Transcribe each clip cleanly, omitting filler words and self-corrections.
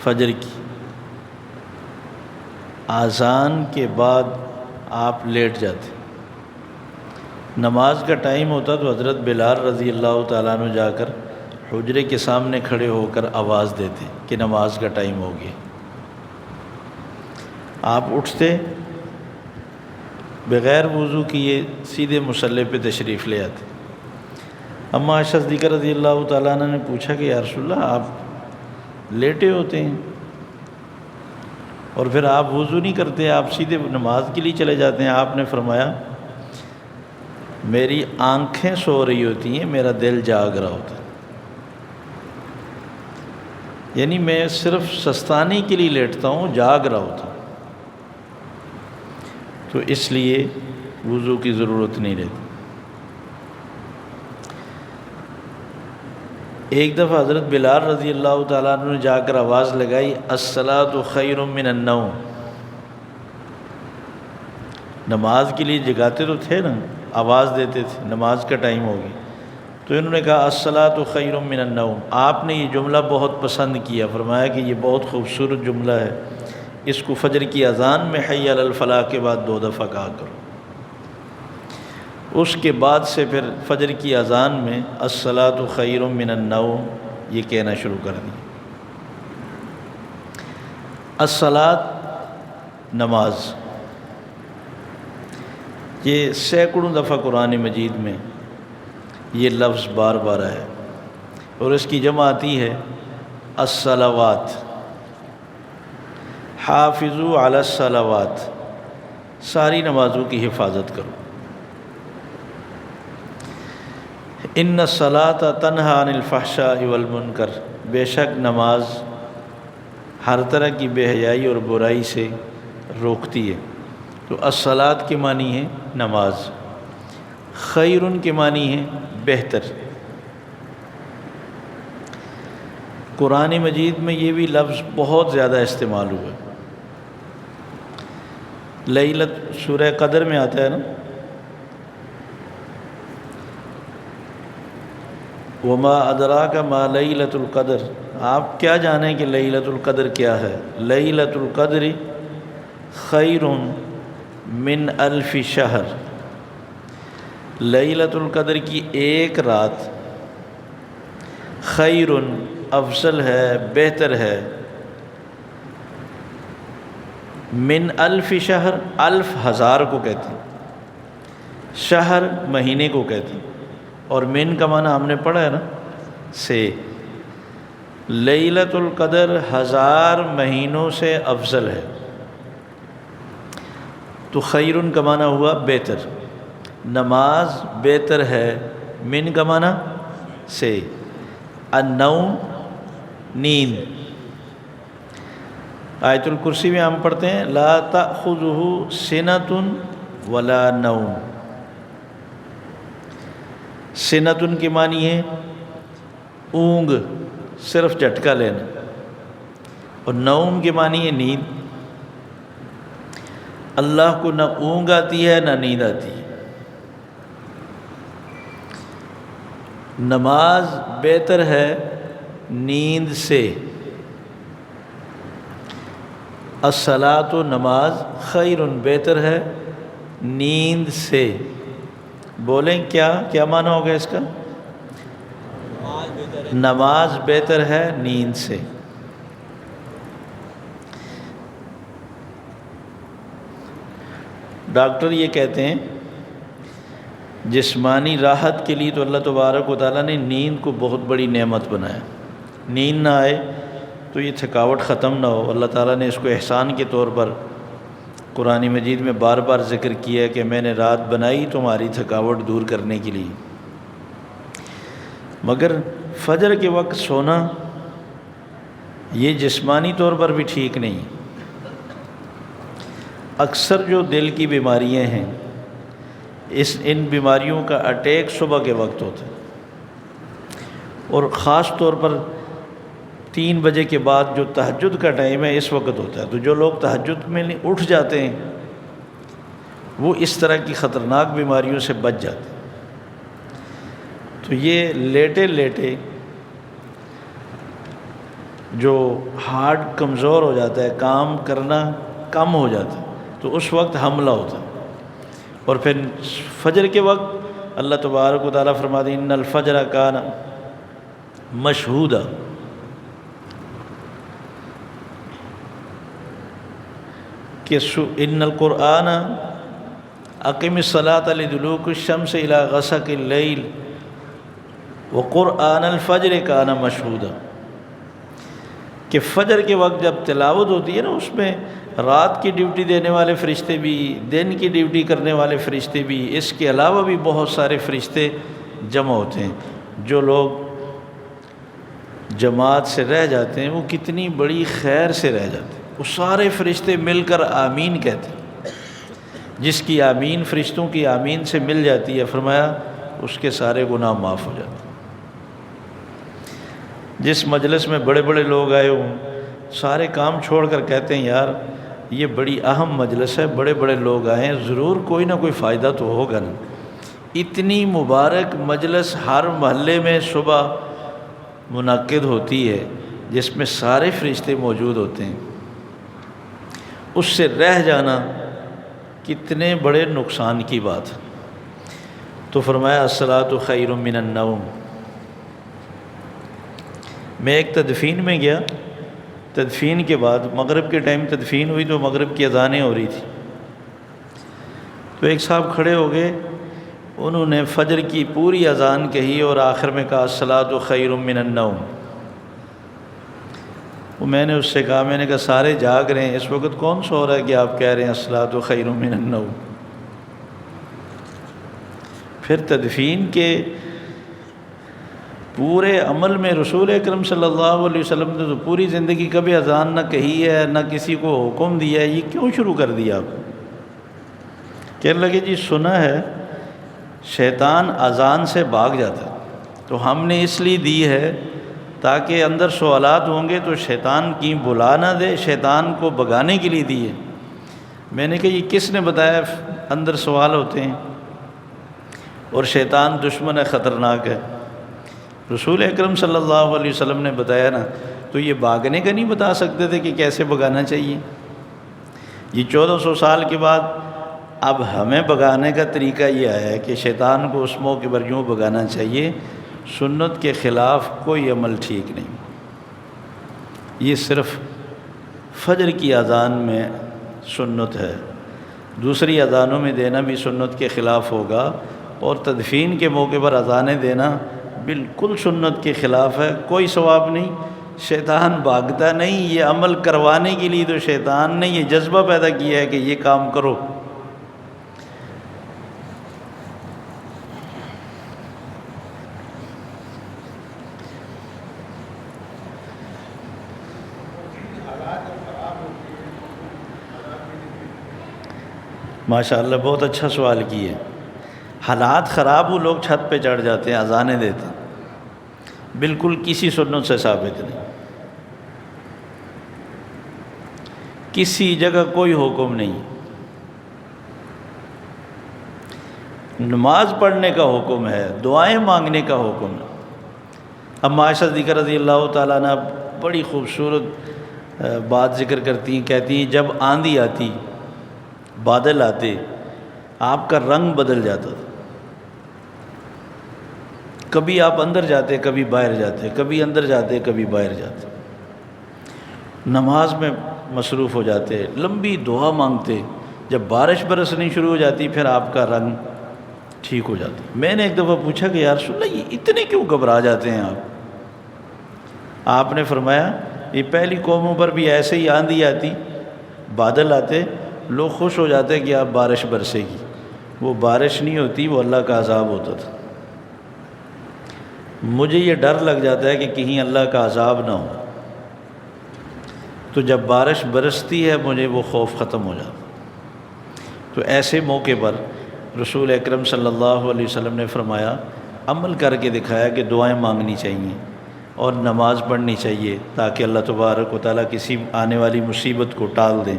فجر کی اذان کے بعد آپ لیٹ جاتے، نماز کا ٹائم ہوتا تو حضرت بلال رضی اللہ تعالیٰ عنہ جا کر حجرے کے سامنے کھڑے ہو کر آواز دیتے کہ نماز کا ٹائم ہو گیا۔ آپ اٹھتے، بغیر وضو کیے سیدھے مصلی پہ تشریف لے آتے۔ اما عائشہ صدیقہ رضی اللہ تعالیٰ عنہ نے پوچھا کہ یا رسول اللہ آپ لیٹے ہوتے ہیں اور پھر آپ وضو نہیں کرتے، آپ سیدھے نماز کے لیے چلے جاتے ہیں۔ آپ نے فرمایا میری آنکھیں سو رہی ہوتی ہیں، میرا دل جاگ رہا ہوتا ہے، یعنی میں صرف سستانی کے لیے لیٹتا ہوں، جاگ رہا ہوتا ہوں، تو اس لیے وضو کی ضرورت نہیں رہتی۔ ایک دفعہ حضرت بلال رضی اللہ تعالیٰ عنہ نے جا کر آواز لگائی الصلاۃ خیر من النوم، نماز کے لیے جگاتے تو تھے نا، آواز دیتے تھے نماز کا ٹائم ہو گیا، تو انہوں نے کہا الصلاۃ خیر من النوم۔ آپ نے یہ جملہ بہت پسند کیا، فرمایا کہ یہ بہت خوبصورت جملہ ہے، اس کو فجر کی اذان میں حی علی الفلاح کے بعد 2 دفعہ کہا کرو۔ اس کے بعد سے پھر فجر کی اذان میں الصلاۃ خیر من النوم یہ کہنا شروع کر دیا۔ الصلاۃ نماز، یہ سینکڑوں دفعہ قرآن مجید میں یہ لفظ بار بار ہے، اور اس کی جمع آتی ہے الصلوات، حافظوا علی الصلوات، ساری نمازوں کی حفاظت کرو۔ ان الصلاۃ تنہی عن الفحشاء والمنکر، بے شک نماز ہر طرح کی بے حیائی اور برائی سے روکتی ہے۔ تو الصلاۃ کے معنی ہے نماز، خیرن کے معنی ہے بہتر۔ قرآن مجید میں یہ بھی لفظ بہت زیادہ استعمال ہوا ہے۔ لیلۃ سورہ قدر میں آتا ہے نا، وما ادراک ما لیلۃ القدر، آپ کیا جانیں کہ لیلۃ القدر کیا ہے؟ لیلۃ القدر خیر من الف شہر، لیلۃ القدر کی ایک رات خیر افضل ہے، بہتر ہے، من الف شہر، الف ہزار کو کہتے ہیں، شہر مہینے کو کہتے ہیں، اور من کا معنی ہم نے پڑھا ہے نا سے، لیلۃ القدر 1000 مہینوں سے افضل ہے، تو خیرن کا معنی ہوا بہتر، نماز بہتر ہے، من کا معنی سے، النوم نیند۔ آیت الکرسی میں ہم پڑھتے ہیں لا تأخذہ سنۃ ولا نوم، سنۃ کے معنی ہے اونگ، صرف جھٹکا لینا، اور نوم کے معنی ہے نیند۔ اللہ کو نہ اونگ آتی ہے نہ نیند آتی ہے۔ نماز بہتر ہے نیند سے، الصلاۃ نماز خیر بہتر ہے نیند سے۔ بولیں کیا معنی ہوگا اس کا؟ نماز بہتر ہے نیند سے۔ ڈاکٹر یہ کہتے ہیں جسمانی راحت کے لیے تو اللہ تبارک و تعالیٰ نے نیند کو بہت بڑی نعمت بنایا، نیند نہ آئے تو یہ تھکاوٹ ختم نہ ہو۔ اللہ تعالیٰ نے اس کو احسان کے طور پر قرآن مجید میں بار بار ذکر کیا ہے کہ میں نے رات بنائی تمہاری تھکاوٹ دور کرنے کے لیے۔ مگر فجر کے وقت سونا یہ جسمانی طور پر بھی ٹھیک نہیں۔ اکثر جو دل کی بیماریاں ہیں ان بیماریوں کا اٹیک صبح کے وقت ہوتا ہے، اور خاص طور پر 3 بجے کے بعد جو تہجد کا ٹائم ہے اس وقت ہوتا ہے۔ تو جو لوگ تہجد میں اٹھ جاتے ہیں وہ اس طرح کی خطرناک بیماریوں سے بچ جاتے ہیں۔ تو یہ لیٹے لیٹے جو ہارٹ کمزور ہو جاتا ہے، کام کرنا کم ہو جاتا ہے، تو اس وقت حملہ ہوتا ہے۔ اور پھر فجر کے وقت اللہ تبارک و تعالیٰ فرماتے ہیں ان الفجر کان مشہودا، کہ ان القرآن اقم الصلاۃ لدلوک الشمس الی غسق اللیل وقرآن الفجر کان مشہودا، کہ فجر کے وقت جب تلاوت ہوتی ہے نا، اس میں رات کی ڈیوٹی دینے والے فرشتے بھی، دن کی ڈیوٹی کرنے والے فرشتے بھی، اس کے علاوہ بھی بہت سارے فرشتے جمع ہوتے ہیں۔ جو لوگ جماعت سے رہ جاتے ہیں وہ کتنی بڑی خیر سے رہ جاتے ہیں، وہ سارے فرشتے مل کر آمین کہتے ہیں۔ جس کی آمین فرشتوں کی آمین سے مل جاتی ہے، فرمایا اس کے سارے گناہ معاف ہو جاتے ہیں۔ جس مجلس میں بڑے بڑے لوگ آئے ہوں، سارے کام چھوڑ کر کہتے ہیں یار یہ بڑی اہم مجلس ہے، بڑے بڑے لوگ آئے ہیں، ضرور کوئی نہ کوئی فائدہ تو ہوگا نا۔ اتنی مبارک مجلس ہر محلے میں صبح منعقد ہوتی ہے جس میں سارے فرشتے موجود ہوتے ہیں، اس سے رہ جانا کتنے بڑے نقصان کی بات ہے۔ تو فرمایا الصلاۃ خیر من النوم۔ میں ایک تدفین میں گیا، تدفین کے بعد مغرب کے ٹائم تدفین ہوئی تو مغرب کی اذانیں ہو رہی تھی، تو ایک صاحب کھڑے ہو گئے، انہوں نے فجر کی پوری اذان کہی اور آخر میں کہا الصلاۃ خیر من النوم۔ وہ میں نے اس سے کہا، میں نے کہا سارے جاگ رہے ہیں، اس وقت کون سو رہا ہے کہ آپ کہہ رہے ہیں الصلاۃ خیر من النوم؟ پھر تدفین کے پورے عمل میں رسول اکرم صلی اللہ علیہ وسلم نے تو پوری زندگی کبھی اذان نہ کہی ہے، نہ کسی کو حکم دیا ہے، یہ کیوں شروع کر دیا آپ؟ کہنے لگے جی سنا ہے شیطان اذان سے بھاگ جاتا ہے، تو ہم نے اس لیے دی ہے تاکہ اندر سوالات ہوں گے تو شیطان کی بلا نہ دے، شیطان کو بھگانے کے لیے دی ہے۔ میں نے کہا یہ کس نے بتایا اندر سوال ہوتے ہیں اور شیطان دشمن ہے، خطرناک ہے؟ رسول اکرم صلی اللہ علیہ وسلم نے بتایا نا، تو یہ بھاگنے کا نہیں بتا سکتے تھے کہ کیسے بھگانا چاہیے؟ یہ 1400 سال کے بعد اب ہمیں بھگانے کا طریقہ یہ آیا ہے کہ شیطان کو اس موقع پر یوں بھگانا چاہیے۔ سنت کے خلاف کوئی عمل ٹھیک نہیں، یہ صرف فجر کی اذان میں سنت ہے، دوسری اذانوں میں دینا بھی سنت کے خلاف ہوگا، اور تدفین کے موقع پر اذانیں دینا بالکل سنت کے خلاف ہے، کوئی ثواب نہیں۔ شیطان بھاگتا نہیں، یہ عمل کروانے کے لیے تو شیطان نے یہ جذبہ پیدا کیا ہے کہ یہ کام کرو۔ ماشاءاللہ بہت اچھا سوال کیے۔ حالات خراب ہو لوگ چھت پہ چڑھ جاتے ہیں، اذانیں دیتے ہیں، بالکل کسی سنت سے ثابت نہیں، کسی جگہ کوئی حکم نہیں۔ نماز پڑھنے کا حکم ہے، دعائیں مانگنے کا حکم ہے۔ اب عائشہ صدیقہ رضی اللہ تعالیٰ عنہ بڑی خوبصورت بات ذکر کرتی ہیں، کہتی ہیں جب آندھی آتی، بادل آتے، آپ کا رنگ بدل جاتا تھا، کبھی آپ اندر جاتے کبھی باہر جاتے، کبھی اندر جاتے کبھی باہر جاتے، نماز میں مصروف ہو جاتے، لمبی دعا مانگتے، جب بارش برسنی شروع ہو جاتی پھر آپ کا رنگ ٹھیک ہو جاتا۔ میں نے ایک دفعہ پوچھا کہ یا رسول اللہ یہ اتنے کیوں گھبرا جاتے ہیں آپ نے فرمایا یہ پہلی قوموں پر بھی ایسے ہی آندھی آتی، بادل آتے، لوگ خوش ہو جاتے کہ آپ بارش برسے گی، وہ بارش نہیں ہوتی، وہ اللہ کا عذاب ہوتا تھا۔ مجھے یہ ڈر لگ جاتا ہے کہ کہیں اللہ کا عذاب نہ ہو، تو جب بارش برستی ہے مجھے وہ خوف ختم ہو جاتا۔ تو ایسے موقع پر رسول اکرم صلی اللہ علیہ وسلم نے فرمایا، عمل کر کے دکھایا کہ دعائیں مانگنی چاہیے اور نماز پڑھنی چاہیے تاکہ اللہ تبارک و تعالیٰ کسی آنے والی مصیبت کو ٹال دیں۔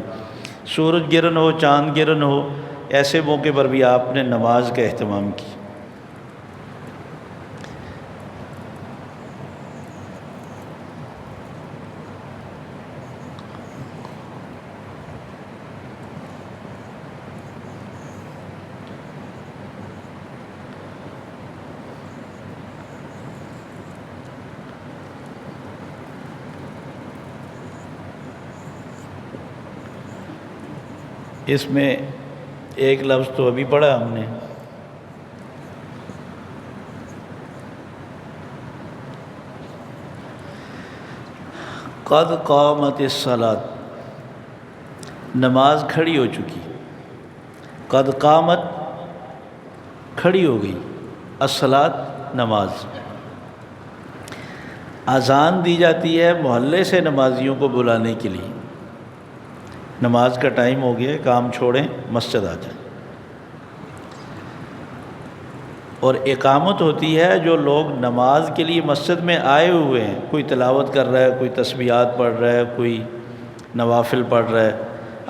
سورج گرہن ہو، چاند گرہن ہو، ایسے موقع پر بھی آپ نے نماز کا اہتمام کی۔ اس میں ایک لفظ تو ابھی پڑھا ہم نے، قد قامت الصلاۃ، نماز کھڑی ہو چکی، قد قامت کھڑی ہو گئی، الصلاۃ نماز۔ اذان دی جاتی ہے محلے سے نمازیوں کو بلانے کے لیے، نماز کا ٹائم ہو گیا، کام چھوڑیں مسجد آ جائیں۔ اور اقامت ہوتی ہے جو لوگ نماز کے لیے مسجد میں آئے ہوئے ہیں، کوئی تلاوت کر رہا ہے، کوئی تسبیحات پڑھ رہا ہے، کوئی نوافل پڑھ رہا ہے،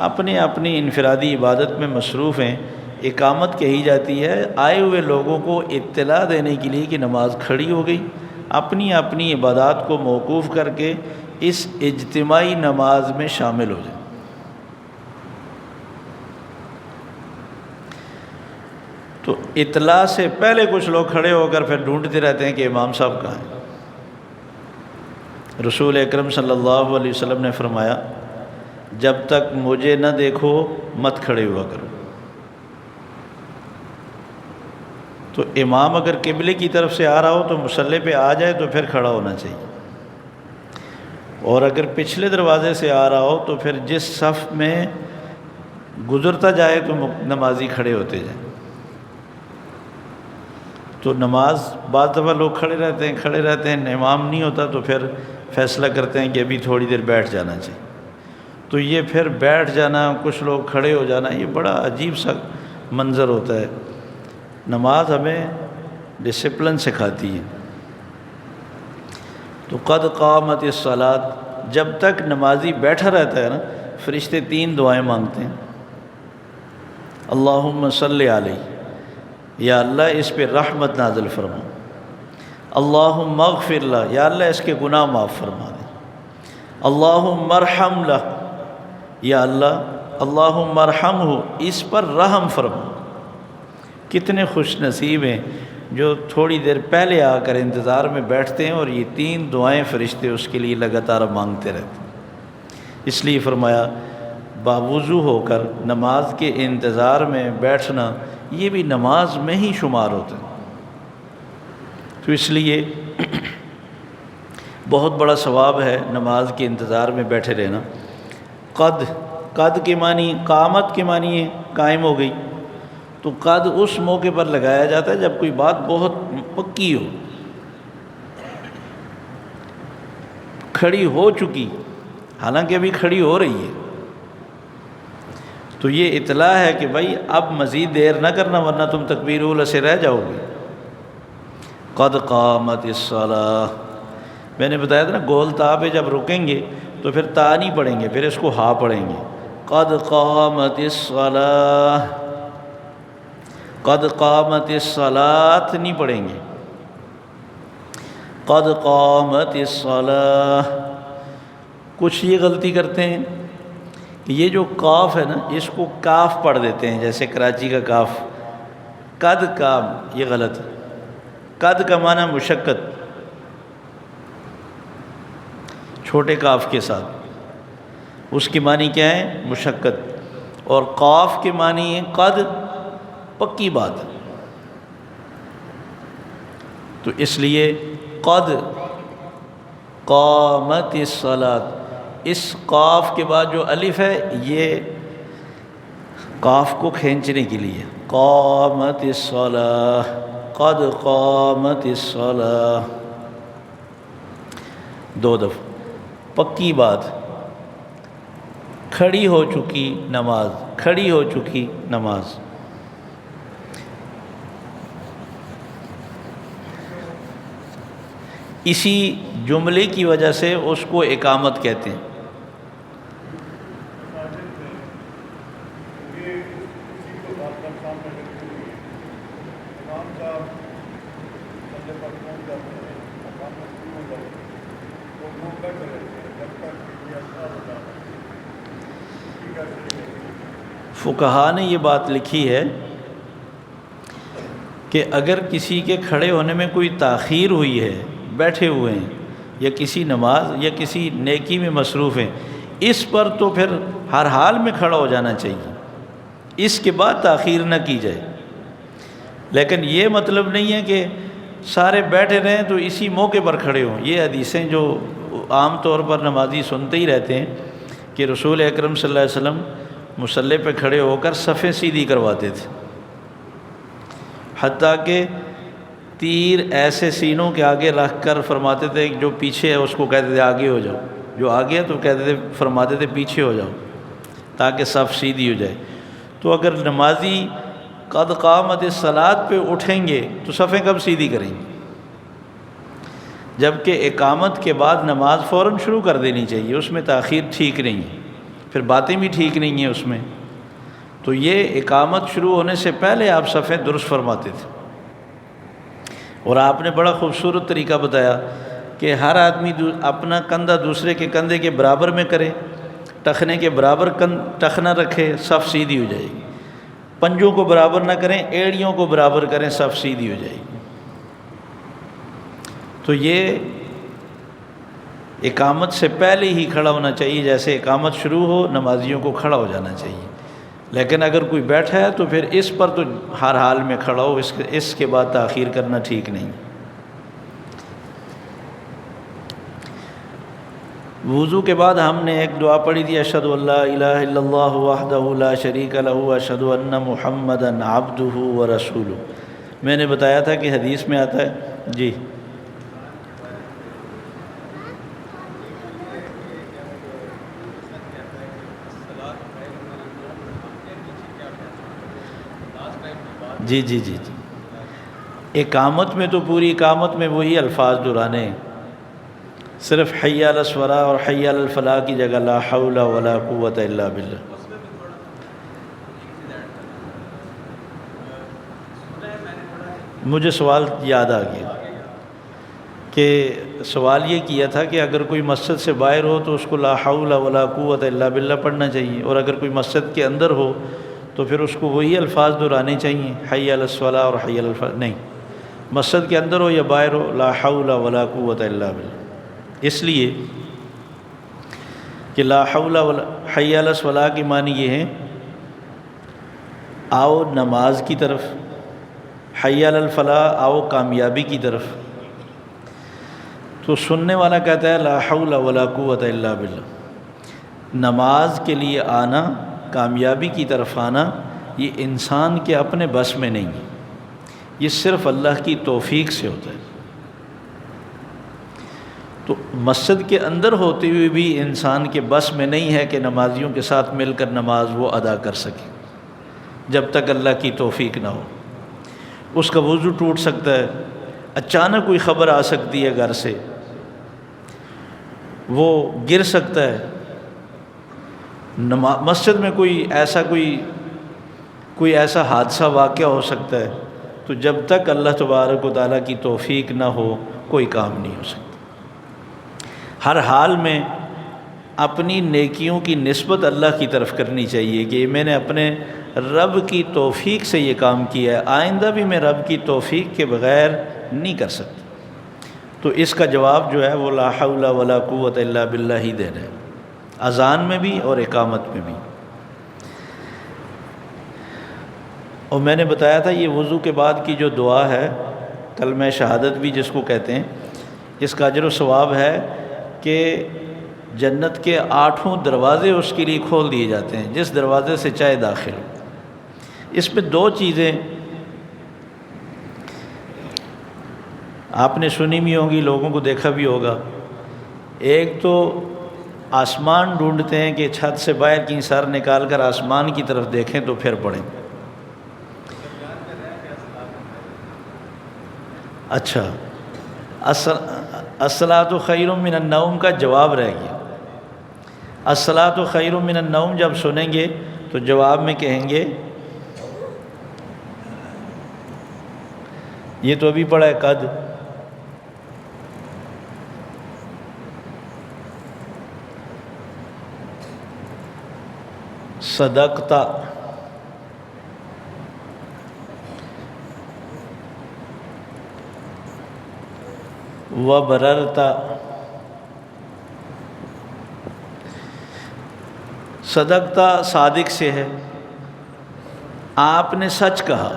اپنی اپنی انفرادی عبادت میں مصروف ہیں، اقامت کہی جاتی ہے آئے ہوئے لوگوں کو اطلاع دینے کے لیے کہ نماز کھڑی ہو گئی، اپنی اپنی عبادات کو موقوف کر کے اس اجتماعی نماز میں شامل ہو جائیں۔ تو اطلاع سے پہلے کچھ لوگ کھڑے ہو کر پھر ڈھونڈتے رہتے ہیں کہ امام صاحب کہاں ہیں۔ رسول اکرم صلی اللہ علیہ وسلم نے فرمایا جب تک مجھے نہ دیکھو مت کھڑے ہوا کرو۔ تو امام اگر قبلے کی طرف سے آ رہا ہو تو مصلی پہ آ جائے تو پھر کھڑا ہونا چاہیے، اور اگر پچھلے دروازے سے آ رہا ہو تو پھر جس صف میں گزرتا جائے تو نمازی کھڑے ہوتے جائیں۔ تو نماز بعض دفعہ لوگ کھڑے رہتے ہیں، امام نہیں ہوتا تو پھر فیصلہ کرتے ہیں کہ ابھی تھوڑی دیر بیٹھ جانا چاہیے۔ تو یہ پھر بیٹھ جانا، کچھ لوگ کھڑے ہو جانا، یہ بڑا عجیب سا منظر ہوتا ہے۔ نماز ہمیں ڈسپلن سکھاتی ہے۔ تو قد قامت الصلاۃ، جب تک نمازی بیٹھا رہتا ہے نا، فرشتے 3 دعائیں مانگتے ہیں۔ اللہم صلی علیہ، یا اللہ اس پہ رحمت نازل فرما۔ اللہم اغفر لہ، یا اللہ اس کے گناہ معاف فرما دے۔ اللہم ارحم لہ، یا اللہ اللہم ارحمہ، اس پر رحم فرما۔ کتنے خوش نصیب ہیں جو تھوڑی دیر پہلے آ کر انتظار میں بیٹھتے ہیں اور یہ 3 دعائیں فرشتے اس کے لیے لگاتار مانگتے رہتے ہیں۔ اس لیے فرمایا باوضو ہو کر نماز کے انتظار میں بیٹھنا یہ بھی نماز میں ہی شمار ہوتا ہے۔ تو اس لیے بہت بڑا ثواب ہے نماز کے انتظار میں بیٹھے رہنا۔ قد کے معنی، قامت کے معنی ہے قائم ہو گئی، تو قد اس موقع پر لگایا جاتا ہے جب کوئی بات بہت پکی ہو، کھڑی ہو چکی، حالانکہ ابھی کھڑی ہو رہی ہے، تو یہ اطلاع ہے کہ بھائی اب مزید دیر نہ کرنا ورنہ تم تکبیر اولی سے رہ جاؤ گے۔ قد قامت الصلاۃ، میں نے بتایا تھا نا گول تا پہ جب رکیں گے تو پھر تا نہیں پڑھیں گے، پھر اس کو ہا پڑھیں گے۔ قد قامت الصلاۃ، قد قامت الصلاۃ نہیں پڑھیں گے، قد قامت الصلاۃ۔ کچھ یہ غلطی کرتے ہیں کہ یہ جو قاف ہے نا اس کو کاف پڑھ دیتے ہیں، جیسے کراچی کا کاف، قد کا، یہ غلط ہے۔ قد کا معنی مشقت، چھوٹے کاف کے ساتھ، اس کی معنی کیا ہے؟ مشقت، اور قاف کے معنی ہے قد، پکی بات۔ تو اس لیے قد قامت الصلاۃ، اس قاف کے بعد جو الف ہے یہ قاف کو کھینچنے کے لیے، قامت الصلاۃ، قد قامت الصلاۃ، 2 دفعہ، پکی بات، کھڑی ہو چکی نماز، کھڑی ہو چکی نماز۔ اسی جملے کی وجہ سے اس کو اقامت کہتے ہیں۔ فقہا نے یہ بات لکھی ہے کہ اگر کسی کے کھڑے ہونے میں کوئی تاخیر ہوئی ہے، بیٹھے ہوئے ہیں یا کسی نماز یا کسی نیکی میں مصروف ہیں، اس پر تو پھر ہر حال میں کھڑا ہو جانا چاہیے، اس کے بعد تاخیر نہ کی جائے۔ لیکن یہ مطلب نہیں ہے کہ سارے بیٹھے رہیں تو اسی موقع پر کھڑے ہوں۔ یہ حدیثیں جو عام طور پر نمازی سنتے ہی رہتے ہیں کہ رسول اکرم صلی اللہ علیہ وسلم مصلی پہ کھڑے ہو کر صفیں سیدھی کرواتے تھے، حتیٰ کہ تیر ایسے سینوں کے آگے رکھ کر فرماتے تھے جو پیچھے ہے اس کو کہتے تھے آگے ہو جاؤ، جو آگے ہے تو کہتے تھے فرماتے تھے پیچھے ہو جاؤ تاکہ صف سیدھی ہو جائے۔ تو اگر نمازی قد قامت الصلاۃ پہ اٹھیں گے تو صفیں کب سیدھی کریں گے؟ جبکہ اقامت کے بعد نماز فوراً شروع کر دینی چاہیے، اس میں تاخیر ٹھیک نہیں ہے، پھر باتیں بھی ٹھیک نہیں ہیں اس میں۔ تو یہ اقامت شروع ہونے سے پہلے آپ صفیں درست فرماتے تھے۔ اور آپ نے بڑا خوبصورت طریقہ بتایا کہ ہر آدمی اپنا کندھا دوسرے کے کندھے کے برابر میں کرے، ٹخنے کے برابر ٹخنا رکھے، صف سیدھی ہو جائے گی۔ پنجوں کو برابر نہ کریں، ایڑیوں کو برابر کریں، صف سیدھی ہو جائے گی۔ تو یہ اقامت سے پہلے ہی کھڑا ہونا چاہیے، جیسے اقامت شروع ہو نمازیوں کو کھڑا ہو جانا چاہیے۔ لیکن اگر کوئی بیٹھا ہے تو پھر اس پر تو ہر حال میں کھڑا ہو، اس کے بعد تاخیر کرنا ٹھیک نہیں۔ وضو کے بعد ہم نے ایک دعا پڑھی تھی، اشہد ان لا الہ الا اللہ وحدہ لا شریک لہ اشہد ان محمدا عبدہ ورسولہ۔ میں نے بتایا تھا کہ حدیث میں آتا ہے جی جی جی جی جی اقامت میں تو پوری اقامت میں وہی الفاظ دہرانے ہیں، صرف حی علی الصلاۃ اور حی علی الفلاح کی جگہ لا حول ولا قوت الا باللہ۔ مجھے سوال یاد آ گیا کہ سوال یہ کیا تھا کہ اگر کوئی مسجد سے باہر ہو تو اس کو لا حول ولا قوت الا باللہ پڑھنا چاہیے، اور اگر کوئی مسجد کے اندر ہو تو پھر اس کو وہی الفاظ دہرانے چاہیے، حی علی الصلاۃ اور حی علی الفلاح نہیں، مسجد کے اندر ہو یا باہر ہو لا حول ولا قوت الا باللہ۔ اس لیے کہ لا حول ولا حی علی الصلاۃ کی معنی یہ ہے آؤ نماز کی طرف، حی علی الفلاح آؤ کامیابی کی طرف۔ تو سننے والا کہتا ہے لا حول ولا قوت الا باللہ۔ نماز کے لیے آنا، کامیابی کی طرف آنا، یہ انسان کے اپنے بس میں نہیں ہے، یہ صرف اللہ کی توفیق سے ہوتا ہے۔ تو مسجد کے اندر ہوتے ہوئے بھی انسان کے بس میں نہیں ہے کہ نمازیوں کے ساتھ مل کر نماز وہ ادا کر سکے، جب تک اللہ کی توفیق نہ ہو۔ اس کا وضو ٹوٹ سکتا ہے، اچانک کوئی خبر آ سکتی ہے گھر سے، وہ گر سکتا ہے، مسجد میں کوئی ایسا حادثہ واقع ہو سکتا ہے۔ تو جب تک اللہ تبارک و تعالیٰ کی توفیق نہ ہو کوئی کام نہیں ہو سکتا۔ ہر حال میں اپنی نیکیوں کی نسبت اللہ کی طرف کرنی چاہیے کہ میں نے اپنے رب کی توفیق سے یہ کام کیا ہے، آئندہ بھی میں رب کی توفیق کے بغیر نہیں کر سکتا۔ تو اس کا جواب جو ہے وہ لا حول ولا قوت الا باللہ ہی دینا ہے، اذان میں بھی اور اقامت میں بھی۔ اور میں نے بتایا تھا یہ وضو کے بعد کی جو دعا ہے کلمہ شہادت بھی جس کو کہتے ہیں، اس کا اجر و ثواب ہے کہ جنت کے 8 دروازے اس کے لیے کھول دیے جاتے ہیں، جس دروازے سے چاہے داخل ہو۔ اس میں 2 چیزیں آپ نے سنی بھی ہوں گی، لوگوں کو دیکھا بھی ہوگا۔ ایک تو آسمان ڈھونڈتے ہیں کہ چھت سے باہر کی سر نکال کر آسمان کی طرف دیکھیں تو پھر پڑھیں۔ اچھا، الصلاۃ خیر من النوم کا جواب رہ گیا۔ الصلاۃ خیر من النوم جب سنیں گے تو جواب میں کہیں گے، یہ تو ابھی پڑھا ہے قد، صدقتا، وبررتا۔ صدقتا صادق سے ہے، آپ نے سچ کہا.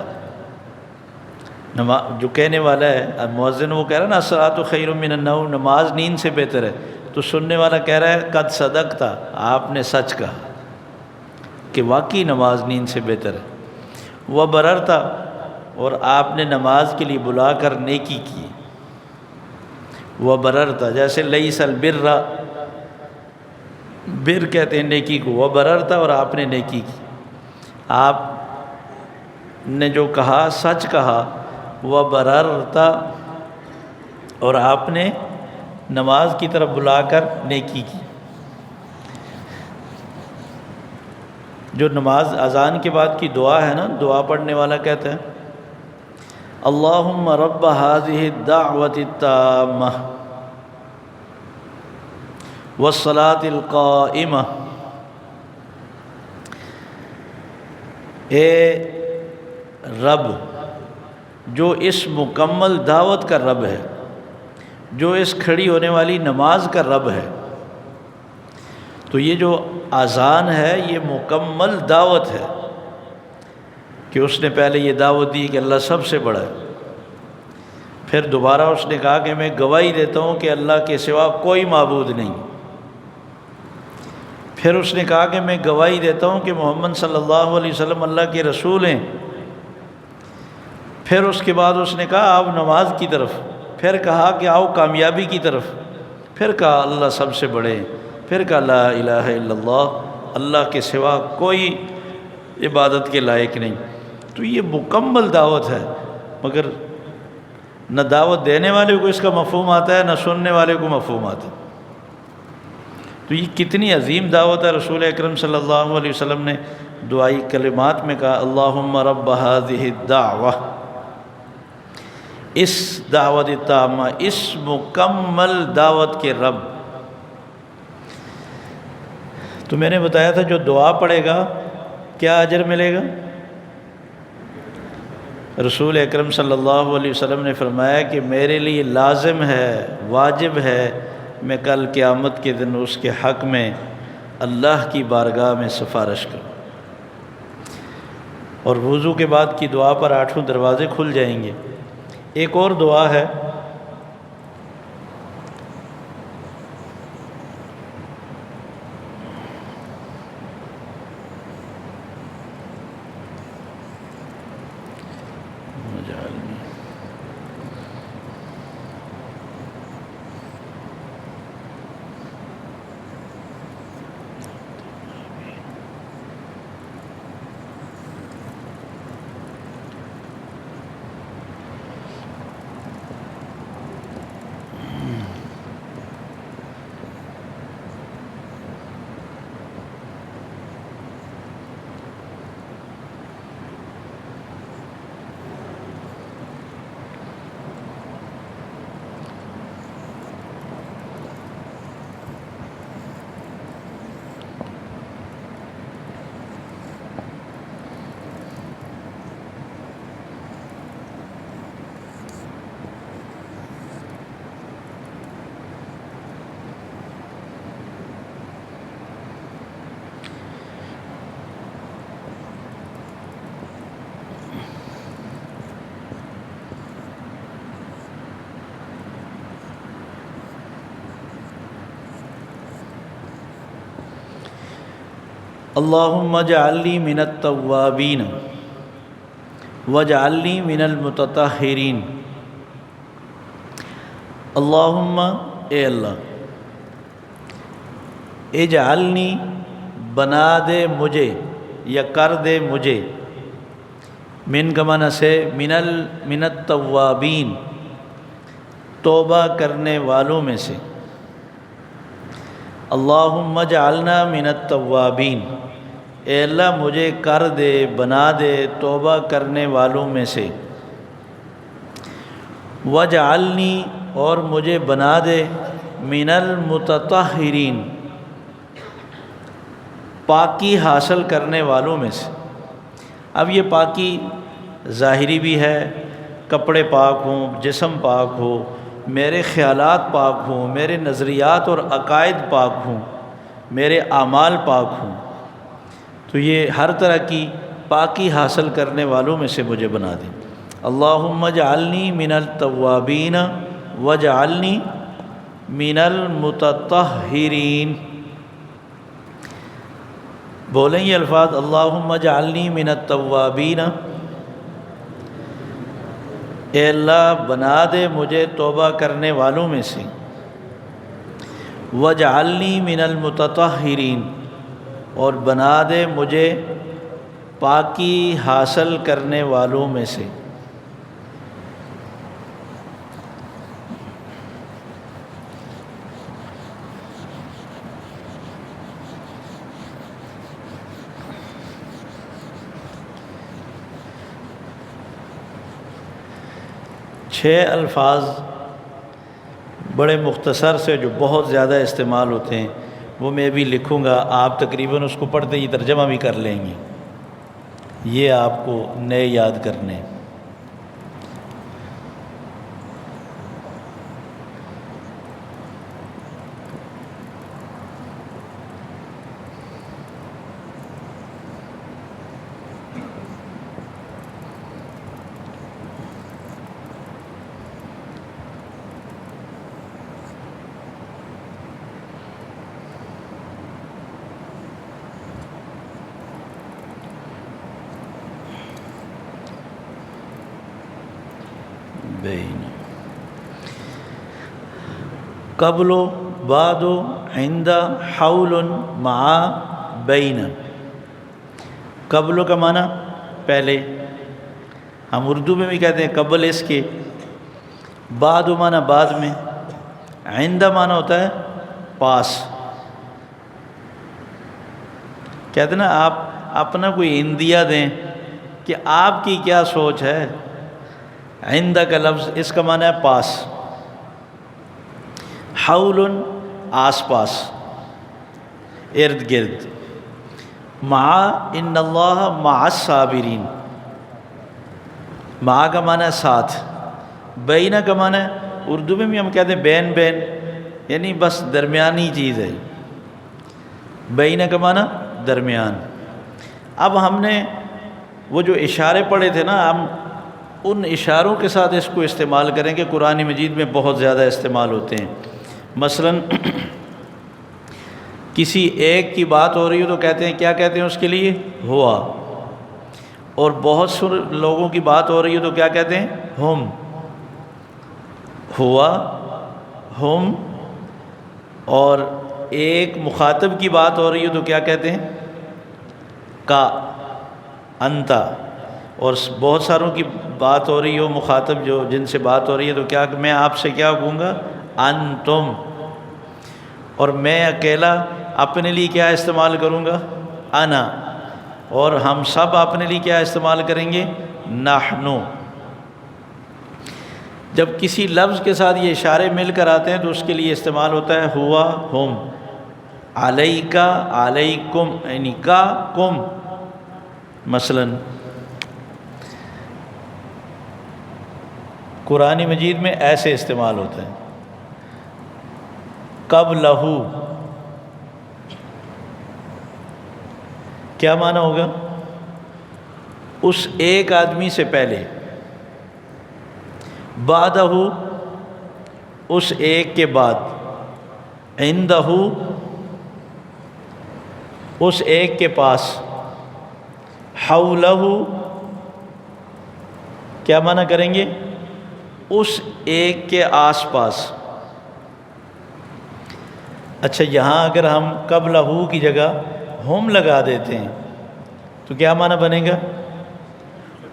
جو کہنے والا ہے مؤذن وہ کہہ رہا ہے نا الصلاۃ خیر من النوم، نماز نیند سے بہتر ہے، تو سننے والا کہہ رہا ہے قد صدقت، آپ نے سچ کہا کہ واقعی نماز نیند سے بہتر ہے. وبررت، اور آپ نے نماز کے لیے بلا کر نیکی کی. وبررت جیسے لیس البر، بر کہتے ہیں نیکی کو، وبررت اور آپ نے نیکی کی. آپ نے جو کہا سچ کہا، وبررت اور آپ نے نماز کی طرف بلا کر نیکی کی. جو نماز اذان کے بعد کی دعا ہے نا، دعا پڑھنے والا کہتا ہے اللہم رب هذه الدعوة التامة والصلاة القائمة، اے رب جو اس مکمل دعوت کا رب ہے، جو اس کھڑی ہونے والی نماز کا رب ہے. تو یہ جو اذان ہے یہ مکمل دعوت ہے کہ اس نے پہلے یہ دعوت دی کہ اللہ سب سے بڑا ہے. پھر دوبارہ اس نے کہا کہ میں گواہی دیتا ہوں کہ اللہ کے سوا کوئی معبود نہیں. پھر اس نے کہا کہ میں گواہی دیتا ہوں کہ محمد صلی اللہ علیہ وسلم اللہ کے رسول ہیں. پھر اس کے بعد اس نے کہا آؤ نماز کی طرف، پھر کہا کہ آؤ کامیابی کی طرف، پھر کہا اللہ سب سے بڑے ہیں، پھر کہا لا الہ الا اللہ، اللہ کے سوا کوئی عبادت کے لائق نہیں. تو یہ مکمل دعوت ہے، مگر نہ دعوت دینے والے کو اس کا مفہوم آتا ہے، نہ سننے والے کو مفہوم آتا ہے. تو یہ کتنی عظیم دعوت ہے. رسول اکرم صلی اللہ علیہ وسلم نے دعائی کلمات میں کہا اللہم رب هذه الدعوہ، اس دعوت تامہ، اس مکمل دعوت کے رب. تو میں نے بتایا تھا جو دعا پڑھے گا کیا اجر ملے گا. رسول اکرم صلی اللہ علیہ وسلم نے فرمایا کہ میرے لیے لازم ہے، واجب ہے، میں کل قیامت کے دن اس کے حق میں اللہ کی بارگاہ میں سفارش کروں. اور وضو کے بعد کی دعا پر 8 دروازے کھل جائیں گے. ایک اور دعا ہے اللہم اجعلنی من التوابین واجعلنی من المتطہرین. اللہم اے اللہ، اجعلنی بنا دے مجھے یا کر دے مجھے، من کا معنی سے من التوابین، توبہ کرنے والوں میں سے. اللہم اجعلنا من التوابین، اے اللہ مجھے کر دے، بنا دے توبہ کرنے والوں میں سے. واجعلنی، اور مجھے بنا دے، من المتطہرین، پاکی حاصل کرنے والوں میں سے. اب یہ پاکی ظاہری بھی ہے، کپڑے پاک ہوں، جسم پاک ہو، میرے خیالات پاک ہوں، میرے نظریات اور عقائد پاک ہوں، میرے اعمال پاک ہوں. تو یہ ہر طرح کی پاکی حاصل کرنے والوں میں سے مجھے بنا دیں۔ اللہم اجعلنی من التوابین واجعلنی من المتطہرین۔ بولیں یہ الفاظ، اللہم اجعلنی من التوابین، اے اللہ بنا دے مجھے توبہ کرنے والوں میں سے، واجعلنی من المتطہرین، اور بنا دے مجھے پاکی حاصل کرنے والوں میں سے۔ چھ الفاظ بڑے مختصر سے جو بہت زیادہ استعمال ہوتے ہیں، وہ میں بھی لکھوں گا، آپ تقریباً اس کو پڑھتے ہی ترجمہ بھی کر لیں گے، یہ آپ کو نئے یاد کرنے۔ بین، قبل، بعد، عند، حول، مع، بین۔ قبل کا معنی پہلے، ہم اردو میں بھی کہتے ہیں قبل اس کے۔ بعد معنی بعد میں، عند معنی ہوتا ہے پاس۔ کہتے ہیں نا آپ اپنا کوئی عندیہ دیں کہ آپ کی کیا سوچ ہے، عند کا لفظ اس کا معنی ہے پاس۔ حول آس پاس، ارد گرد۔ مع، ان اللہ مع الصابرین، مع کا معنی ہے ساتھ۔ بین کا معنی ہے، اردو میں بھی ہم کہتے ہیں بین بین، یعنی بس درمیانی چیز ہے۔ بین کا معنی درمیان۔ اب ہم نے وہ جو اشارے پڑھے تھے نا، ہم ان اشاروں کے ساتھ اس کو استعمال کریں کہ قرآن مجید میں بہت زیادہ استعمال ہوتے ہیں۔ مثلا کسی ایک کی بات ہو رہی ہو تو کہتے ہیں، کیا کہتے ہیں اس کے لیے؟ ہوا۔ اور بہت سے لوگوں کی بات ہو رہی ہو تو کیا کہتے ہیں؟ ہم۔ ہوا، ہم۔ اور ایک مخاطب کی بات ہو رہی ہو تو کیا کہتے ہیں؟ کا، انتا۔ اور بہت ساروں کی بات ہو رہی ہو، مخاطب جو جن سے بات ہو رہی ہے، تو کیا میں آپ سے کیا کہوں گا؟ انتم۔ اور میں اکیلا اپنے لیے کیا استعمال کروں گا؟ انا۔ اور ہم سب اپنے لیے کیا استعمال کریں گے؟ نحنو۔ جب کسی لفظ کے ساتھ یہ اشارے مل کر آتے ہیں تو اس کے لیے استعمال ہوتا ہے ہوا، ہم۔ علیکا، علیکم، یعنی کا، کم۔ مثلا قرآن مجید میں ایسے استعمال ہوتا ہے۔ قبلہ، کیا معنی ہوگا؟ اس ایک آدمی سے پہلے۔ بعدہ، اس ایک کے بعد۔ عندہ، اس ایک کے پاس۔ حولہ، کیا معنی کریں گے؟ اس ایک کے آس پاس۔ اچھا، یہاں اگر ہم قبلہ کی جگہ ہم لگا دیتے ہیں تو کیا معنی بنے گا؟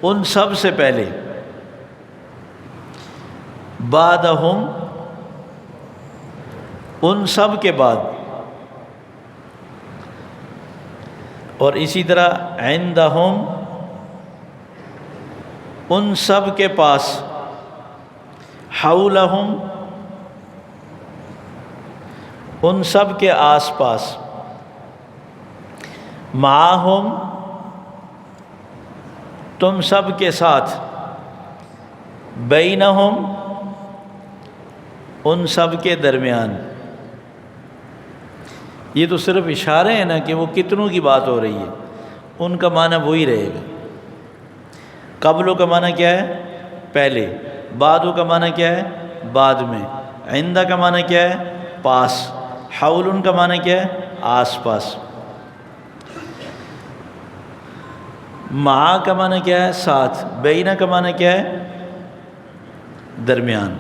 ان سب سے پہلے۔ بعدہم، ان سب کے بعد۔ اور اسی طرح عندہم، ان سب کے پاس۔ حولہم، ان سب کے آس پاس۔ معہم، تم سب کے ساتھ۔ بینہم، ان سب کے درمیان۔ یہ تو صرف اشارے ہیں نا کہ وہ کتنوں کی بات ہو رہی ہے۔ ان کا معنی وہی رہے گا۔ قبل کا معنی کیا ہے؟ پہلے۔ بعد کا معنی کیا ہے؟ بعد میں۔ عند کا معنی کیا ہے؟ پاس۔ حول کا معنی کیا ہے؟ آس پاس۔ مع کا معنی کیا ہے؟ ساتھ۔ بین کا معنی کیا ہے؟ درمیان۔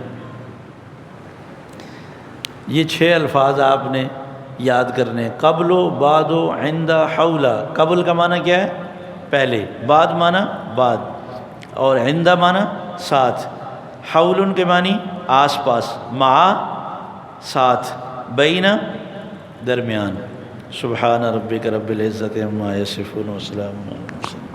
یہ 6 الفاظ آپ نے یاد کرنے، قبل و بعد و عند حول۔ قبل کا معنی کیا ہے؟ پہلے۔ بعد معنی بعد، اور عند معنی ساتھ۔ حول کے معنی آس پاس، مع ساتھ، بین درمیان۔ سبحان ربک رب العزت عما یصفون وسلام علی المرسلین۔